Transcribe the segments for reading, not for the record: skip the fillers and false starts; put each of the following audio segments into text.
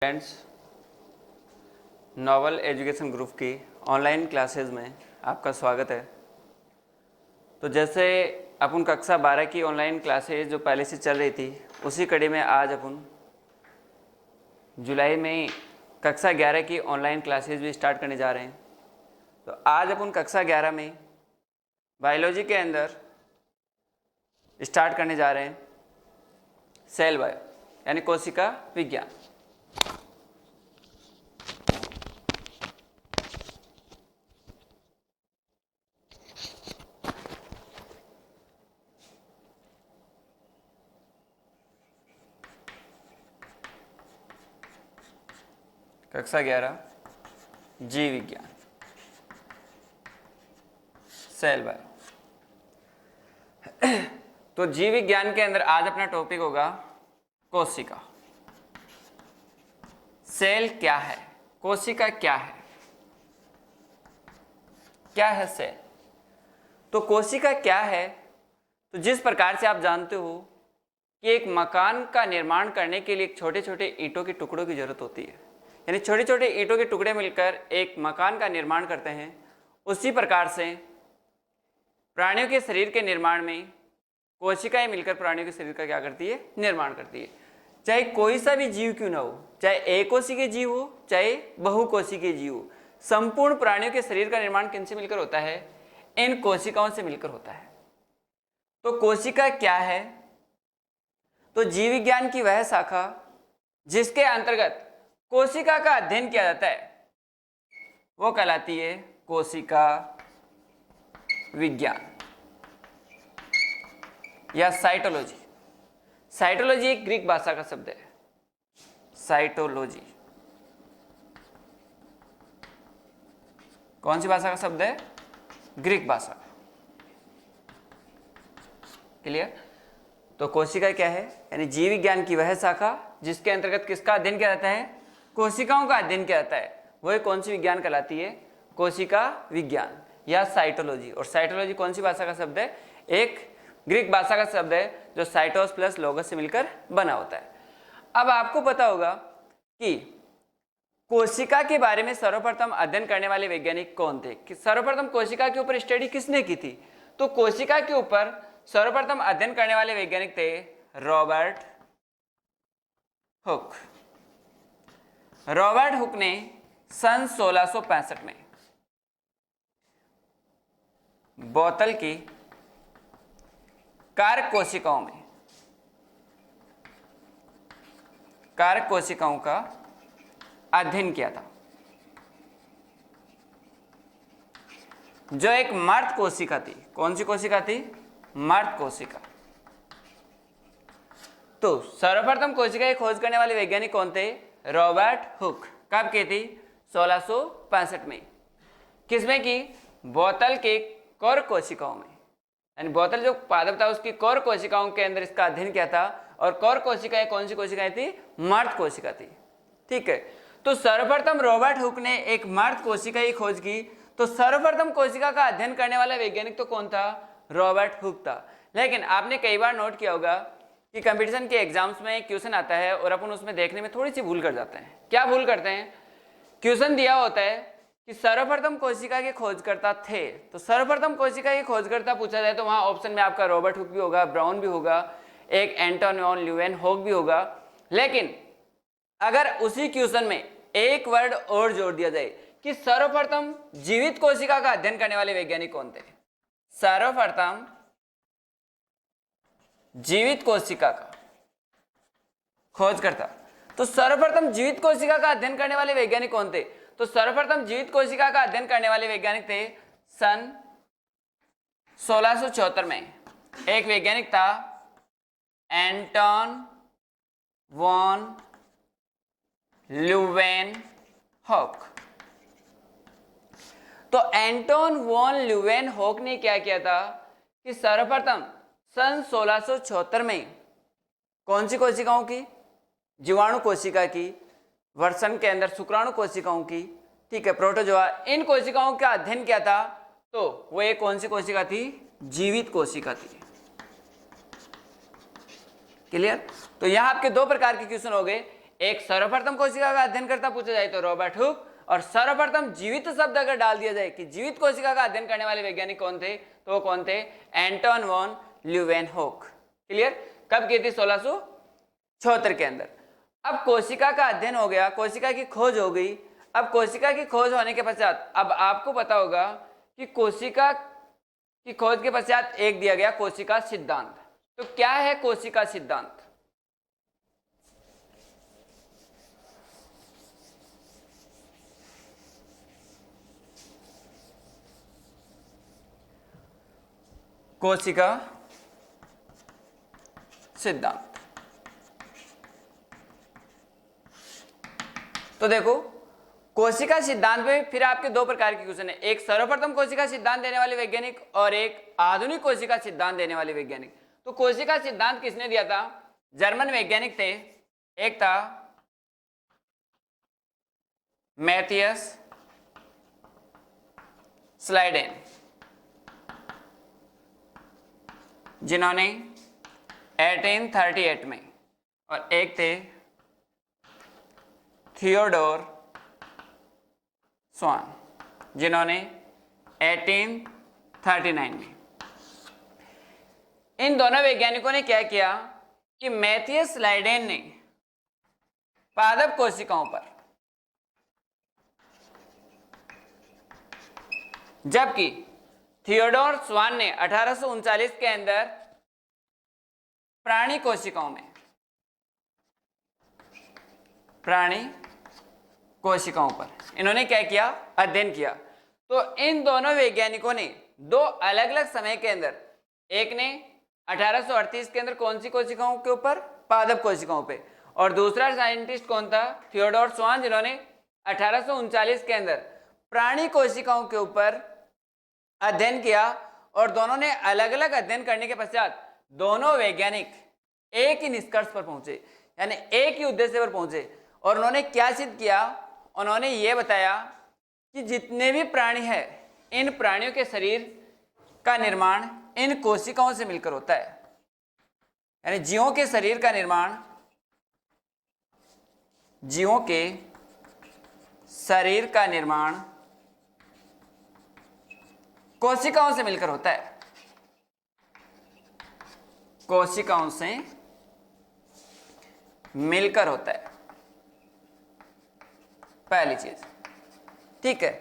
Friends, novel education group की online classes में आपका स्वागत है। तो जैसे अपन कक्षा 12 की ऑनलाइन क्लासेस जो पहले से चल रही थी, उसी कड़ी में आज अपन जुलाई में कक्षा 11 की ऑनलाइन क्लासेस भी स्टार्ट करने जा रहे हैं। तो आज अपन कक्षा 11 में बायोलॉजी के अंदर स्टार्ट करने जा रहे हैं सेल बायो यानी कोशिका विज्ञान। कक्षा 11 जीव विज्ञान सेल बायो। तो जीव विज्ञान के अंदर आज अपना टॉपिक होगा कोशिका। सेल क्या है, कोशिका क्या है, क्या है सेल। तो कोशिका क्या है, तो जिस प्रकार से आप जानते हो कि एक मकान का निर्माण करने के लिए छोटे छोटे ईंटों के टुकड़ों की जरूरत होती है, यानी छोटे छोटे ईंटों के टुकड़े मिलकर एक मकान का निर्माण करते हैं, उसी प्रकार से प्राणियों के शरीर के निर्माण में कोशिकाएं मिलकर प्राणियों के शरीर का क्या करती है, निर्माण करती है। चाहे कोई सा भी जीव क्यों ना हो, चाहे एक कोशिकीय जीव हो चाहे बहुकोशिकीय जीव हो, संपूर्ण प्राणियों के शरीर का निर्माण किनसे मिलकर होता है, इन कोशिकाओं से मिलकर होता है। तो कोशिका क्या है, तो जीव विज्ञान की वह शाखा जिसके अंतर्गत कोशिका का अध्ययन किया जाता है वो कहलाती है कोशिका विज्ञान या साइटोलॉजी। साइटोलॉजी एक ग्रीक भाषा का शब्द है। साइटोलॉजी कौन सी भाषा का शब्द है, ग्रीक भाषा। क्लियर। तो कोशिका क्या है, यानी जीव विज्ञान की वह शाखा जिसके अंतर्गत किसका अध्ययन किया जाता है, कोशिकाओं का अध्ययन किया जाता है, वह कौन सी विज्ञान कहलाती है, कोशिका विज्ञान या साइटोलॉजी। और साइटोलॉजी कौन सी भाषा का शब्द है, एक ग्रीक भाषा का शब्द है जो साइटोस प्लस लोगोस से मिलकर बना होता है। अब आपको पता होगा कि कोशिका के बारे में सर्वप्रथम अध्ययन करने वाले वैज्ञानिक कौन थे, कि सर्वप्रथम कोशिका के ऊपर स्टडी किसने की थी। तो कोशिका के ऊपर सर्वप्रथम अध्ययन करने वाले वैज्ञानिक थे रॉबर्ट हुक। रॉबर्ट हुक ने सन 1665 में बोतल की कारक कोशिकाओं का अध्ययन किया था, जो एक मर्द कोशिका थी। कौन सी कोशिका थी, मर्द कोशिका। तो सर्वप्रथम कोशिका की खोज करने वाले वैज्ञानिक कौन थे, रॉबर्ट हुक। कब की थी, 1665 में। किसमें की, बोतल के कोर कोशिकाओं में, यानी बोतल जो पादप था उसकी कोर कोशिकाओं के अंदर इसका अध्ययन किया था। और कोर कोशिकाएं कौन सी कोशिकाएं थी, मर्द कोशिका थी। ठीक है। तो सर्वप्रथम रॉबर्ट हुक ने एक मर्द कोशिका की खोज की। तो सर्वप्रथम कोशिका का अध्ययन करने वाला वैज्ञानिक तो कौन था, रॉबर्ट हुक था। लेकिन आपने कई बार नोट किया होगा कि कंपटीशन के एग्जाम्स में क्वेश्चन आता है और अपन उसमें देखने में थोड़ी सी भूल कर जाते हैं। क्या भूल करते हैं, क्वेश्चन दिया होता है कि सर्वप्रथम कोशिका के खोजकर्ता थे, तो सर्वप्रथम कोशिका के खोजकर्ता पूछा जाए तो वहां ऑप्शन में आपका रॉबर्ट हुक भी होगा, ब्राउन भी होगा, एक एंटोन वॉन ल्यूवेनहोक भी होगा। लेकिन अगर उसी क्वेश्चन में एक वर्ड और जोड़ दिया जाए कि सर्वप्रथम जीवित कोशिका का अध्ययन करने वाले वैज्ञानिक कौन थे, सर्वप्रथम जीवित कोशिका का खोजकर्ता, तो सर्वप्रथम जीवित कोशिका का अध्ययन करने वाले वैज्ञानिक कौन थे, तो सर्वप्रथम जीवित कोशिका का अध्ययन करने वाले वैज्ञानिक थे सन 1674 में एक वैज्ञानिक था एंटोन वॉन ल्यूवेनहोक। तो एंटोन वॉन ल्यूवेनहोक ने क्या किया था कि सर्वप्रथम सन 1674 में कौन सी कोशिकाओं की, जीवाणु कोशिका की, वर्षण के अंदर शुक्राणु कोशिकाओं की, ठीक है, प्रोटोजोआ, इन कोशिकाओं का अध्ययन किया था। तो वो एक कौन सी कोशिका थी, जीवित कोशिका थी। क्लियर। तो यहां आपके दो प्रकार के क्वेश्चन हो गए, एक सर्वप्रथम कोशिका का अध्ययन करता पूछा जाए तो रॉबर्ट हुक, और सर्वप्रथम जीवित शब्द अगर डाल दिया जाए कि जीवित कोशिका का अध्ययन करने वाले वैज्ञानिक कौन थे, तो वो कौन थे? Anton van Leeuwenhoek. क्लियर? कब की थी? 1676 के अंदर। अब कोशिका का अध्ययन हो गया, कोशिका की खोज हो गई। अब कोशिका की खोज होने के पश्चात अब आपको पता होगा कि कोशिका की खोज के पश्चात एक दिया गया कोशिका सिद्धांत। तो क्या है कोशिका सिद्धांत? कोशिका सिद्धांत। तो देखो, कोशिका सिद्धांत में फिर आपके दो प्रकार के क्वेश्चन है, एक सर्वप्रथम कोशिका सिद्धांत देने वाले वैज्ञानिक और एक आधुनिक कोशिका सिद्धांत देने वाले वैज्ञानिक। तो कोशिका सिद्धांत किसने दिया था? जर्मन वैज्ञानिक थे, एक था मैथियस स्लाइडेन, जिन्होंने 1838 में, और एक थे थियोडोर स्वान, जिन्होंने 1839 में। इन दोनों वैज्ञानिकों ने क्या किया कि मैथियस स्लाइडेन ने पादप कोशिकाओं पर, जबकि थियोडोर स्वान ने 1839 के अंदर प्राणी कोशिकाओं में, प्राणी कोशिकाओं पर इन्होंने क्या किया? अध्ययन किया। तो इन दोनों वैज्ञानिकों ने दो अलग अलग समय के अंदर, एक ने 1838 के अंदर कौन सी कोशिकाओं के ऊपर? पादप कोशिकाओं पे, और दूसरा साइंटिस्ट कौन था? थियोडोर स्वान, जिन्होंने 1839 के अंदर प्राणी कोशिकाओं के ऊपर अध्ययन किया। और दोनों ने अलग अलग अध्ययन करने के पश्चात दोनों वैज्ञानिक एक ही निष्कर्ष पर पहुंचे, यानी एक ही उद्देश्य पर पहुंचे। और उन्होंने क्या सिद्ध किया? उन्होंने ये बताया कि जितने भी प्राणी हैं, इन प्राणियों के शरीर का निर्माण इन कोशिकाओं से मिलकर होता है, यानी जीवों के शरीर का निर्माण जीवों के शरीर का निर्माण कोशिकाओं से मिलकर होता है, कोशिकाओं से मिलकर होता है, पहली चीज। ठीक है।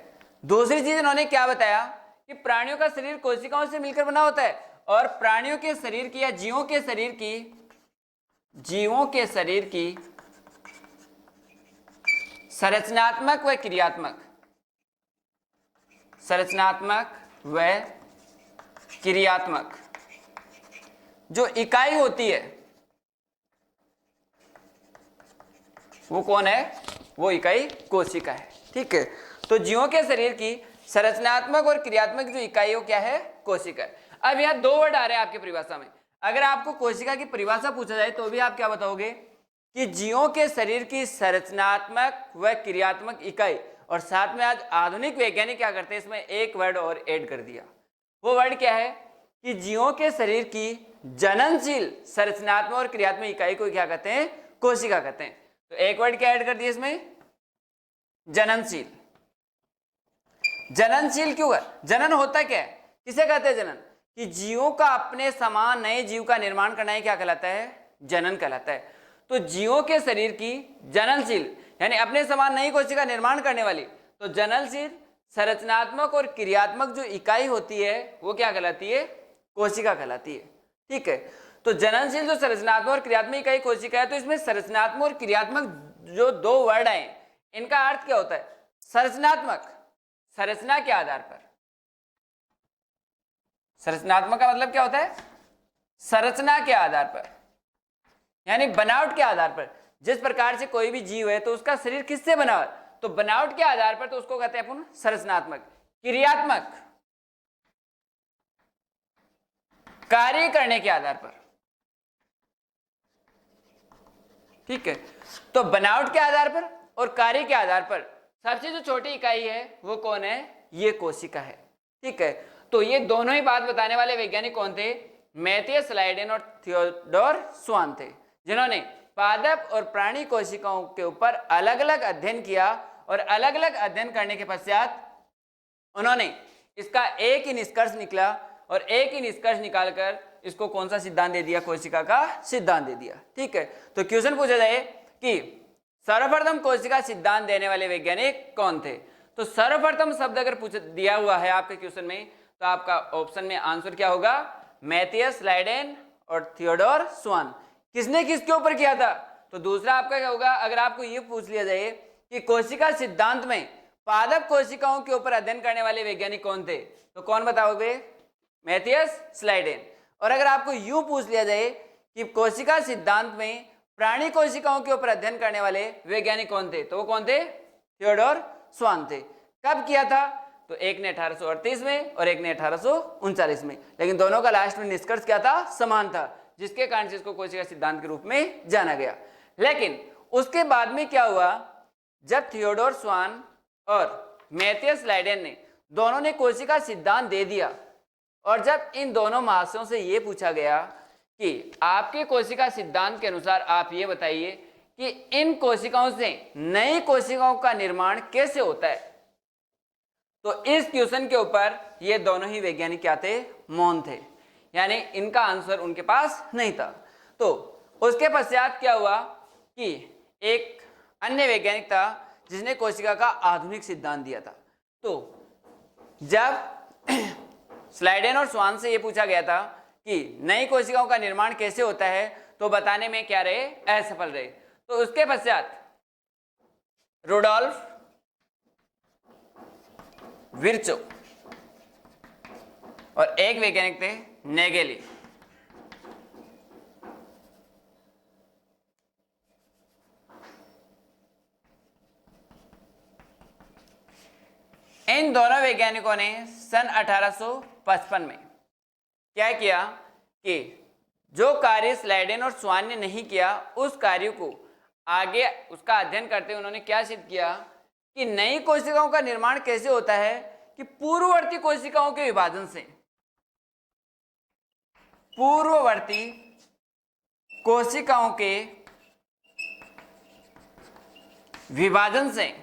दूसरी चीज इन्होंने क्या बताया कि प्राणियों का शरीर कोशिकाओं से मिलकर बना होता है, और प्राणियों के शरीर की या जीवों के शरीर की संरचनात्मक व क्रियात्मक जो इकाई होती है, वो कौन है? वो इकाई कोशिका है। ठीक है। तो जीवों के शरीर की संरचनात्मक और क्रियात्मक जो इकाई हो क्या है? कोशिका है। अब यहाँ दो वर्ड आ रहे हैं आपकी परिभाषा में। अगर आपको कोशिका की परिभाषा पूछा जाए तो भी आप क्या बताओगे कि जीवों के शरीर की संरचनात्मक व क्रियात्मक इकाई, और साथ में आज आधुनिक वैज्ञानिक क्या करते हैं, इसमें एक वर्ड और ऐड कर दिया। वो वर्ड क्या है कि जीवों के शरीर की जननशील संरचनात्मक और क्रियात्मक इकाई को क्या कहते हैं? कोशिका कहते हैं। तो एक वर्ड क्या ऐड कर दिया इसमें? जननशील। जननशील क्यों है? जनन होता क्या है? किसे कहते हैं जनन? कि जीवों का अपने समान नए जीव का निर्माण करना ही क्या कहलाता है? जनन कहलाता है। तो जीवों के शरीर की जननशील यानी अपने समान नई कोशिका निर्माण करने वाली, तो जननशील संरचनात्मक और क्रियात्मक जो इकाई होती है वो क्या कहलाती है? कोशिका कहलाती है। ठीक है। तो जननशील जो संरचनात्मक और क्रियात्मक इकाई कोशिका है, तो इसमें संरचनात्मक और क्रियात्मक जो दो वर्ड आए इनका अर्थ क्या होता है? संरचनात्मक, संरचना के आधार पर। संरचनात्मक का मतलब क्या होता है? संरचना के आधार पर, यानी बनावट के आधार पर। जिस प्रकार से कोई भी जीव है तो उसका शरीर किससे बना है? तो बनावट के आधार पर, तो उसको कहते हैं अपन संरचनात्मक। क्रियात्मक, कार्य करने के आधार पर। ठीक है। तो बनावट के आधार पर और कार्य के आधार पर सबसे जो छोटी इकाई है वो कौन है? ये कोशिका है। ठीक है। तो ये दोनों ही बात बताने वाले वैज्ञानिक कौन थे? मैथियस स्लाइडेन और थियोडोर स्वान थे, जिन्होंने पादप और प्राणी कोशिकाओं के ऊपर अलग अलग अध्ययन किया और अलग अलग अध्ययन करने के पश्चात उन्होंने इसका एक ही निष्कर्ष निकला और एक ही निष्कर्ष निकालकर इसको कौन सा सिद्धांत दे दिया, कोशिका का सिद्धांत दे दिया। ठीक है, तो क्वेश्चन पूछा जाए कि सर्वप्रथम कोशिका सिद्धांत देने वाले वैज्ञानिक कौन थे। तो सर्वप्रथम शब्द अगर पूछ दिया हुआ है आपके क्वेश्चन में तो आपका ऑप्शन में आंसर क्या होगा, मैथियस लाइडेन और थियोडोर स्वान। किसने किसके ऊपर किया था, तो दूसरा आपका क्या होगा, अगर आपको ये पूछ लिया जाए कि कोशिका सिद्धांत में पादप कोशिकाओं के ऊपर अध्ययन करने वाले वैज्ञानिक कौन थे, तो कौन बताओगे, मैथियस स्लाइडेन। और अगर आपको यूं पूछ लिया जाए कि कोशिका सिद्धांत में प्राणी कोशिकाओं के ऊपर अध्ययन करने वाले वैज्ञानिक कौन थे, तो वो कौन थे, थियोडोर स्वान थे। कब किया था, तो एक ने 1838 में और एक ने 1839 में, लेकिन दोनों का लास्ट में निष्कर्ष क्या था, समान था, जिसके कारण से इसको कोशिका सिद्धांत के रूप में जाना गया। लेकिन उसके बाद में क्या हुआ, जब थियोडोर स्वान और मैथियस लाइडेन ने दोनों ने कोशिका सिद्धांत दे दिया और जब इन दोनों महाशयों से यह पूछा गया कि आपके कोशिका सिद्धांत के अनुसार आप ये बताइए कि इन कोशिकाओं से नई कोशिकाओं का निर्माण कैसे होता है, तो इस क्वेश्चन के ऊपर ये दोनों ही वैज्ञानिक क्या थे, मौन थे, यानी इनका आंसर उनके पास नहीं था। तो उसके पश्चात क्या हुआ कि एक अन्य वैज्ञानिक था जिसने कोशिका का आधुनिक सिद्धांत दिया था। तो जब स्लाइडेन और स्वान से यह पूछा गया था कि नई कोशिकाओं का निर्माण कैसे होता है, तो बताने में क्या रहे, असफल रहे। तो उसके पश्चात रुडोल्फ विर्चो और एक वैज्ञानिक थे नेगेली। इन दोनों वैज्ञानिकों ने सन 1855 में क्या किया कि जो कार्य स्लाइडेन और स्वान ने नहीं किया, उस कार्य को आगे उसका अध्ययन करते हुए उन्होंने क्या सिद्ध किया कि नई कोशिकाओं का निर्माण कैसे होता है कि पूर्ववर्ती कोशिकाओं के विभाजन से, पूर्ववर्ती कोशिकाओं के विभाजन से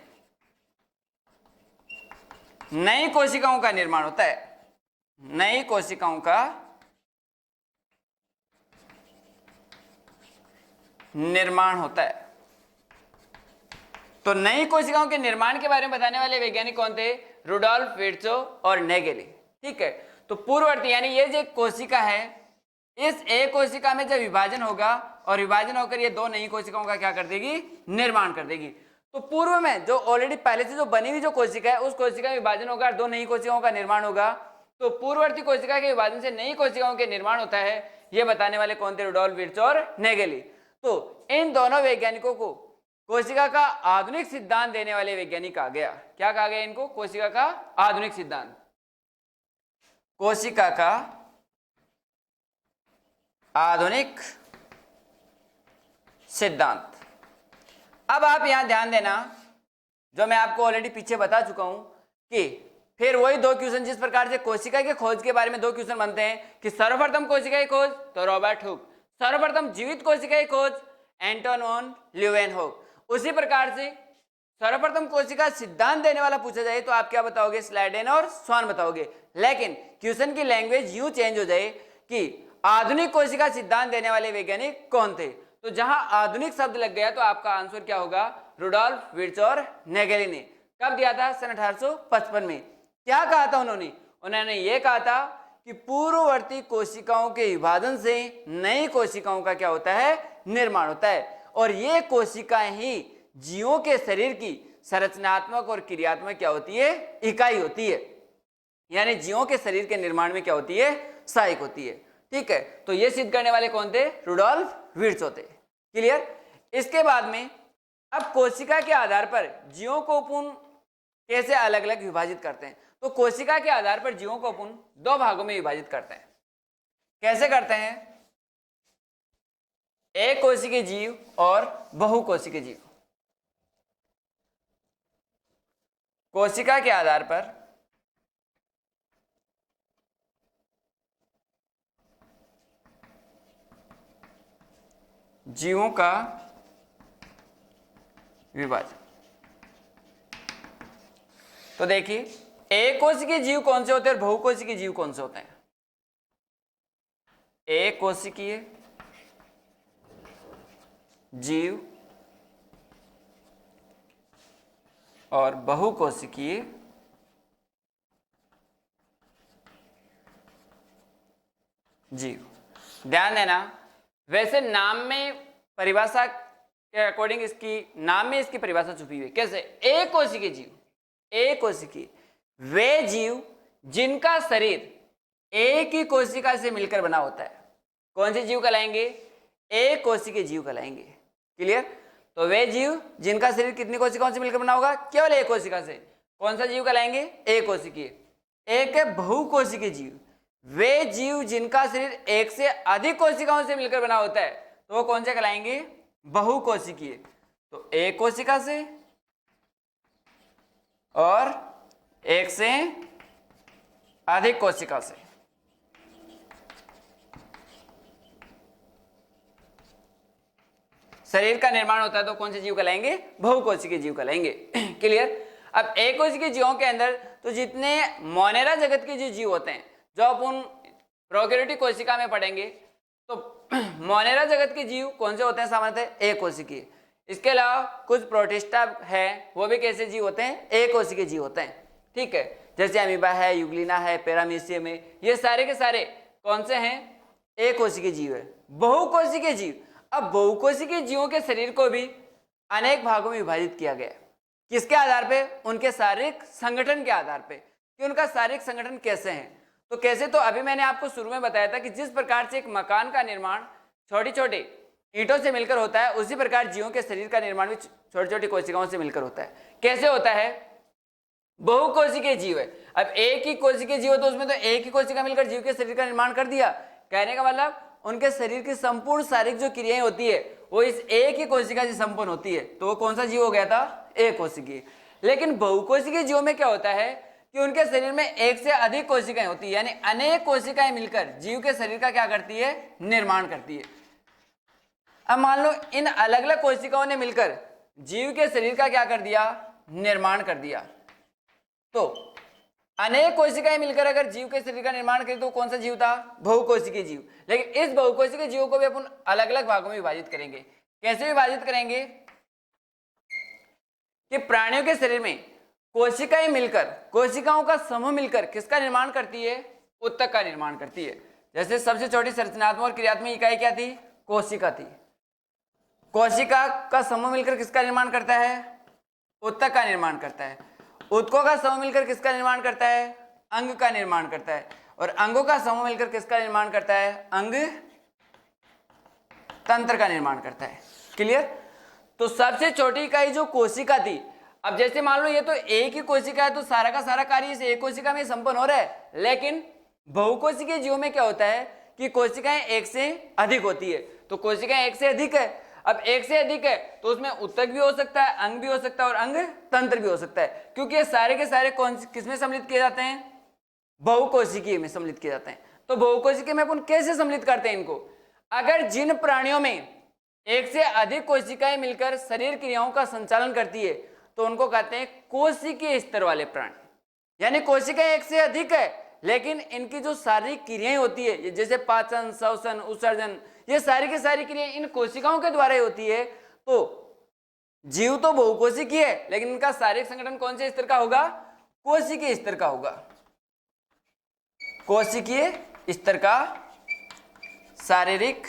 नई कोशिकाओं का निर्माण होता है, नई कोशिकाओं का निर्माण होता है। तो नई कोशिकाओं के निर्माण के बारे में बताने वाले वैज्ञानिक कौन थे, रुडोल्फ विर्चो और नेगेली। ठीक है, तो पूर्ववर्ती यानी ये जो कोशिका है, इस एक कोशिका में जब विभाजन होगा और विभाजन होकर ये दो नई कोशिकाओं का क्या कर देगी, निर्माण कर देगी। तो पूर्व में जो ऑलरेडी पहले से जो बनी हुई जो कोशिका है, उस कोशिका में विभाजन होगा, दो नई कोशिकाओं का निर्माण होगा। तो पूर्ववर्ती कोशिका के विभाजन से नई कोशिकाओं के निर्माण होता है, ये बताने वाले कौन थे, रुडोल्फ विर्चो और नेगेली। तो इन दोनों वैज्ञानिकों को कोशिका का आधुनिक सिद्धांत देने वाले वैज्ञानिक कहा गया। क्या कहा गया इनको, कोशिका का आधुनिक सिद्धांत, कोशिका का आधुनिक सिद्धांत। अब आप यहां ध्यान देना, जो मैं आपको ऑलरेडी पीछे बता चुका हूं कि फिर वही दो क्वेश्चन, जिस प्रकार से कोशिका के खोज के बारे में दो क्वेश्चन बनते हैं कि सर्वप्रथम कोशिका की खोज तो रॉबर्ट हुक, सर्वप्रथम जीवित कोशिका की खोज एंटोन वॉन ल्यूवेनहोक। उसी प्रकार से सर्वप्रथम कोशिका सिद्धांत देने वाला पूछा जाए तो आप क्या बताओगे, स्लाइडेन और स्वान बताओगे। लेकिन क्वेश्चन की लैंग्वेज यूं चेंज हो जाए कि आधुनिक कोशिका सिद्धांत देने वाले वैज्ञानिक कौन थे, तो जहां आधुनिक शब्द लग गया तो आपका आंसर क्या होगा, रुडोल्फ विर्चो और नेगेली ने। कब दिया था, सन 1855 में। क्या कहा था उन्होंने, उन्होंने ये कहा था कि पूर्ववर्ती कोशिकाओं के विभाजन से नई कोशिकाओं का क्या होता है, निर्माण होता है। और ये कोशिकाएं ही जीवों के शरीर की संरचनात्मक और क्रियात्मक क्या होती है, इकाई होती है, यानी जीवों के शरीर के निर्माण में क्या होती है, सहायक होती है। ठीक है, तो ये सिद्ध करने वाले कौन थे, रुडोल्फ विर्चो थे। क्लियर। इसके बाद में अब कोशिका के आधार पर जीवों को पुनः कैसे अलग अलग विभाजित करते हैं, तो कोशिका के आधार पर जीवों को पुनः दो भागों में विभाजित करते हैं। कैसे करते हैं, एक कोशिकीय जीव और बहुकोशिकीय जीव। कोशिका के आधार पर जीवों का विभाजन। तो देखिए एक कोशिकीय जीव कौन से होते हैं और बहुकोशिकीय जीव कौन से होते हैं? एक कोशिकीय जीव और बहुकोशिकीय जीव। ध्यान देना, वैसे नाम में परिभाषा के अकॉर्डिंग इसकी नाम में इसकी परिभाषा छुपी हुई है। कैसे? एक कोशिकीय जीव, एक कोशिकीय वे जीव जिनका शरीर एक ही कोशिका से मिलकर बना होता है। कौन से जीव कहलाएंगे? एक कोशिकीय जीव कहलाएंगे। क्लियर? तो वे जीव जिनका शरीर कितनी कोशिकाओं से मिलकर बना होगा? केवल एक कोशिका से। कौन सा जीव कहलाएंगे? एक कोशिकीय। एक है बहुकोशिकीय जीव, वे जीव जिनका शरीर एक से अधिक कोशिकाओं से मिलकर बना होता है, तो वो कौन से कहलाएंगे? बहुकोशिकीय। तो एक कोशिका से और एक से अधिक कोशिका से। शरीर का निर्माण होता है तो कौन से जीव कहलाएंगे? बहुकोशिकीय जीव कहलाएंगे। क्लियर? अब एक कोशिकीय जीवों के अंदर तो जितने मोनेरा जगत के जो जीव होते हैं, जो अपन प्रोकैरियोटिक कोशिका में पढ़ेंगे, तो मोनेरा जगत के जीव कौन से होते हैं? सामान्यतः एक कोशिकीय। इसके अलावा कुछ प्रोटिस्टा है, वो भी कैसे जीव होते हैं? एक कोशिकीय जीव होते हैं। ठीक है, जैसे अमीबा है, यूग्लिना है, पैरामीशियम है, ये सारे के सारे कौन से हैं? एक कोशिकीय जीव है। बहुकोशिकीय जीव, अब बहुकोशिकीय जीवों के शरीर को भी अनेक भागों में विभाजित किया गया। किसके आधार पे? उनके शारीरिक संगठन के आधार पे, कि उनका शारीरिक संगठन कैसे है। तो कैसे? तो अभी मैंने आपको शुरू में बताया था कि जिस प्रकार से एक मकान का निर्माण छोटी छोटी ईंटों से मिलकर होता है, उसी प्रकार जीवों के शरीर का निर्माण भी छोटी छोटी कोशिकाओं से मिलकर होता है। कैसे होता है? बहुकोशिकीय जीव है, अब एक ही कोशिकीय जीव है तो उसमें तो एक ही कोशिका मिलकर जीव के शरीर का निर्माण कर दिया। कहने का मतलब उनके शरीर की संपूर्ण शारीरिक जो क्रियाएं होती है वो इस एक ही कोशिका से संपन्न होती है। तो वो कौन सा जीव हो गया था? एक कोशिकीय। लेकिन बहुकोशिकीय जीवों में क्या होता है कि उनके शरीर में एक से अधिक कोशिकाएं होती है, यानी अनेक कोशिकाएं मिलकर जीव के शरीर का क्या करती है? निर्माण करती है। अब मान लो इन अलग अलग कोशिकाओं ने मिलकर जीव के शरीर का क्या कर दिया? निर्माण कर दिया। तो अनेक कोशिकाएं मिलकर अगर जीव के शरीर का निर्माण करें तो कौन सा जीव था? बहुकोशिकीय जीव। लेकिन इस बहुकोशिकीय जीवों को भी अपन अलग अलग भागों में विभाजित करेंगे। कैसे विभाजित करेंगे? कि प्राणियों के शरीर में कोशिकाएं मिलकर, कोशिकाओं का समूह मिलकर किसका निर्माण करती है? उत्तक का निर्माण करती है। जैसे सबसे छोटी संरचनात्मक और क्रियात्मक इकाई क्या थी? कोशिका थी। कोशिका का समूह मिलकर किसका निर्माण करता है? उत्तक का निर्माण करता है। उत्तकों का समूह मिलकर किसका निर्माण करता है? अंग का निर्माण करता है। और अंगों का समूह मिलकर किसका निर्माण करता है? अंग तंत्र का निर्माण करता है। क्लियर? तो सबसे छोटी इकाई जो कोशिका थी, अब जैसे मान लो ये तो एक ही कोशिका है तो सारा का सारा कार्य इस एक कोशिका में संपन्न हो रहा है। लेकिन बहुकोशिकीय जीवों में क्या होता है कि कोशिकाएं एक से अधिक होती है। तो कोशिकाएं एक से अधिक है, अब एक से अधिक है तो उसमें उत्तक भी हो सकता है, अंग भी हो सकता है और अंग तंत्र भी हो सकता है, क्योंकि ये सारे के सारे कौन किसमें सम्मिलित किए जाते हैं? बहुकोशिकीय में सम्मिलित किए जाते हैं। तो बहुकोशिकीय में अपन कैसे सम्मिलित करते हैं इनको? अगर जिन प्राणियों में एक से अधिक कोशिकाएं मिलकर शरीर क्रियाओं का संचालन करती है तो उनको कहते हैं कोशिकीय स्तर वाले प्राणी। यानी कोशिकाएं एक से अधिक है लेकिन इनकी जो शारीरिक क्रियाएं होती है, जैसे पाचन, श्वसन, उत्सर्जन, ये सारी की सारी क्रियाएं इन कोशिकाओं के द्वारा ही होती है। तो जीव तो बहुकोशिकीय है लेकिन इनका शारीरिक संगठन कौन से स्तर का होगा? कोशिकीय स्तर का होगा। कोशिकीय स्तर का शारीरिक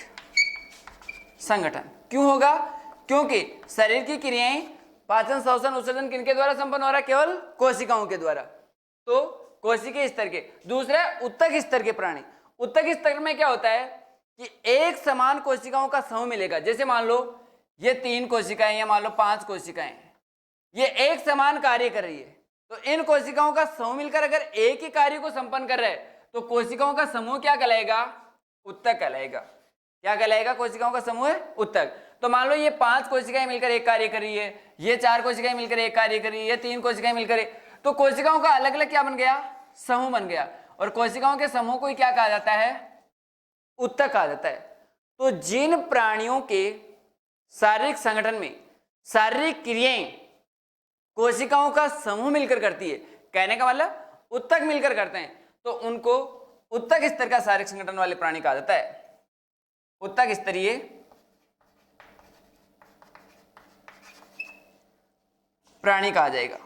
संगठन क्यों होगा? क्योंकि शरीर की क्रियाएं पाचन, श्वसन, उत्सर्जन किनके द्वारा संपन्न हो रहा है? केवल कोशिकाओं के द्वारा। तो कोशिकीय स्तर के। दूसरा उत्तक स्तर के प्राणी। उत्तक स्तर में क्या होता है कि एक समान कोशिकाओं का समूह मिलेगा। जैसे मान लो ये 3 कोशिकाएं या मान लो 5 कोशिकाएं, ये एक समान कार्य कर रही है। तो इन कोशिकाओं का समूह मिलकर अगर एक ही कार्य को संपन्न कर रहे हैं तो कोशिकाओं का समूह क्या कहलाएगा? उत्तक कहलाएगा। क्या कहलाएगा? कोशिकाओं का समूह है उत्तक। तो मान लो ये 5 कोशिकाएं मिलकर एक कार्य कर रही है, ये 4 कोशिकाएं मिलकर एक कार्य कर रही है, ये 3 कोशिकाएं मिलकर, तो कोशिकाओं का अलग अलग क्या बन गया? समूह बन गया। और कोशिकाओं के समूह को ही क्या कहा जाता है? उत्तक कहा जाता है। तो जिन प्राणियों के शारीरिक संगठन में शारीरिक क्रियाएं कोशिकाओं का समूह मिलकर करती है, कहने का मतलब उत्तक मिलकर करते हैं, तो उनको उत्तक स्तर का शारीरिक संगठन वाले प्राणी कहा जाता है, उत्तक स्तरीय प्राणी कहा जाएगा।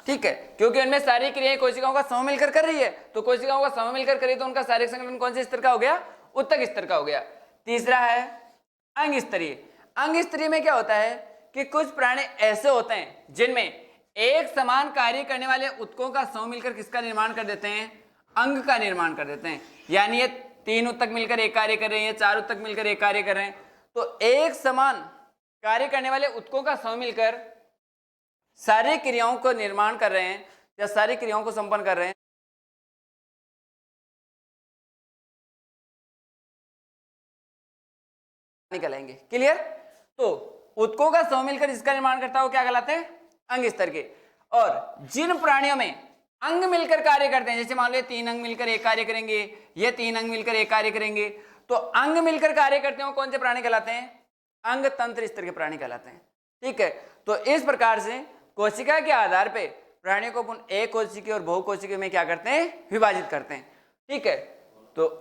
ठीक है, क्योंकि उनमें शारीरिक क्रियाएं कोशिकाओं का समूह मिलकर कर रही है, तो कोशिकाओं का समूह मिलकर करी तो उनका शारीरिक संगठन कौन से स्तर का हो गया, उत्तक स्तर का हो गया। तीसरा है अंग स्तरीय। अंग स्तरीय में क्या होता है कि कुछ प्राणी ऐसे होते हैं जिनमें एक समान कार्य करने वाले उत्तकों का समूह मिलकर किसका निर्माण कर देते हैं, अंग का निर्माण कर देते हैं। यानी ये 3 उत्तक मिलकर एक कार्य कर रहे हैं, ये 4 उत्तक मिलकर एक कार्य कर रहे हैं, तो एक समान कार्य करने वाले उत्तकों का समूह मिलकर शारीरिक क्रियाओं को निर्माण कर रहे हैं या शारीरिक क्रियाओं को संपन्न कर रहे हैं, निकलेंगे। क्लियर? तो उत्तकों का समूह मिलकर इसका निर्माण करता है वो क्या कहलाते हैं, अंग स्तर के। और जिन प्राणियों में अंग मिलकर कार्य करते हैं, जैसे मान लो 3 अंग मिलकर एक कार्य करेंगे, ये 3 अंग मिलकर एक कार्य करेंगे, तो अंग मिलकर कार्य करते हैं कौन से प्राणी कहलाते हैं, अंग तंत्र स्तर के प्राणी कहलाते हैं। ठीक है, तो इस प्रकार से कोशिका के आधार पे प्राणियों को पुनः एक कोशिकीय और बहुकोशिकीय में क्या करते हैं, विभाजित करते हैं। ठीक है, तो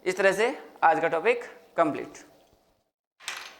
इस तरह से आज का टॉपिक कंप्लीट।